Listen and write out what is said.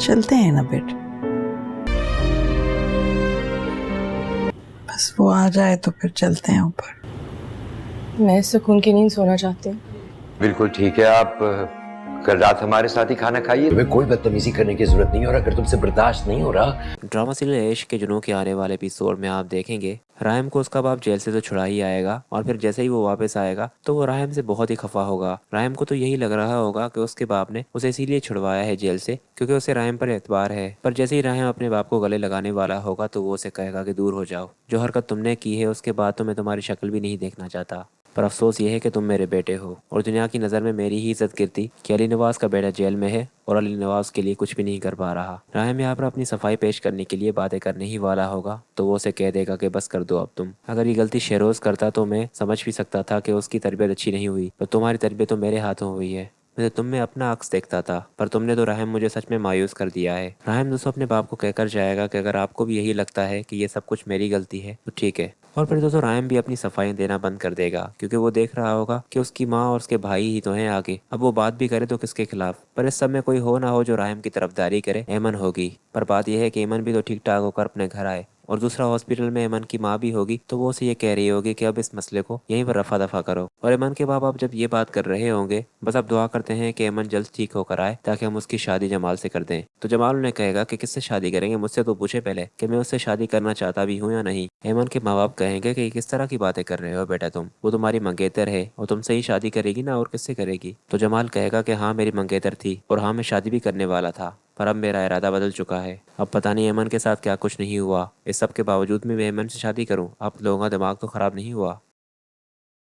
चलते हैं ना बेटा, बस वो आ जाए तो फिर चलते हैं ऊपर। मैं सुकून की नींद सोना चाहती हूँ। बिल्कुल ठीक है, आप कल रात हमारे साथ ही खाना खाइए। तुम्हें कोई बदतमीजी करने की जरूरत नहीं है, और अगर तुमसे बर्दाश्त नहीं हो रहा। ड्रामा सीरियल इश्क के जुनून के आने वाले एपिसोड में आप देखेंगे राहिम को उसका बाप जेल से तो छुड़ा ही आएगा, और फिर जैसे ही वो वापस आएगा तो वो राहिम से बहुत ही खफा होगा। राहिम को तो यही लग रहा होगा कि उसके बाप ने उसे इसीलिए छुड़वाया है जेल से क्योंकि उसे राहिम पर एतबार है। पर जैसे ही राहिम अपने बाप को गले लगाने वाला होगा तो वो उसे कहेगा कि दूर हो जाओ, जो हरकत तुमने की है उसके बाद तो मैं तुम्हारी शक्ल भी नहीं देखना चाहता। पर अफसोस ये है कि तुम मेरे बेटे हो और दुनिया की नज़र में मेरी ही इज्जत गिरती कि अली नवाज का बेटा जेल में है और अली नवाज के लिए कुछ भी नहीं कर पा रहा। राहिम यहाँ पर अपनी सफाई पेश करने के लिए बातें करने ही वाला होगा तो वो उसे कह देगा कि बस कर दो अब तुम। अगर ये गलती शहरोज करता तो मैं समझ भी सकता था कि उसकी तरबियत अच्छी नहीं हुई, पर तुम्हारी तरबियत तो मेरे हाथों हुई है। मैं तो तुम में अपना अक्स देखता था, पर तुमने तो राहिम मुझे सच में मायूस कर दिया है। राहिम दोस्तों अपने बाप को कहकर जाएगा कि अगर आपको भी यही लगता है कि ये सब कुछ मेरी गलती है तो ठीक है। और फिर दोस्तों राहिम भी अपनी सफाई देना बंद कर देगा क्योंकि वो देख रहा होगा कि उसकी माँ और उसके भाई ही तो हैं आगे। अब वो बात भी करे तो किसके खिलाफ। पर इस सब में कोई हो ना हो जो राहिम की तरफदारी करे, एमन होगी। पर बात यह है कि एमन भी तो ठीक ठाक होकर अपने घर आए, और दूसरा हॉस्पिटल में एमन की माँ भी होगी तो वो उसे ये कह रही होगी कि अब इस मसले को यहीं पर रफा दफा करो। और एमन के बाप अब जब ये बात कर रहे होंगे बस अब दुआ करते हैं कि एमन जल्द ठीक होकर आए ताकि हम उसकी शादी जमाल से कर दें। तो जमाल उन्हें कहेगा कि किससे शादी करेंगे, मुझसे तो पूछे पहले कि मैं उससे शादी करना चाहता भी हूँ या नहीं। एमन के माँ बाप कहेंगे कि किस तरह की बातें कर रहे हो बेटा तुम, वो तुम्हारी मंगेतर है और तुमसे ही शादी करेगी ना, और किससे करेगी। तो जमाल कहेगा कि हाँ मेरी मंगेतर थी और हाँ मैं शादी भी करने वाला था, पर अब मेरा इरादा बदल चुका है। अब पता नहीं एमन के साथ क्या कुछ नहीं हुआ, इस सब के बावजूद में मैं एमन से शादी करूं। आप लोगों का दिमाग तो खराब नहीं हुआ।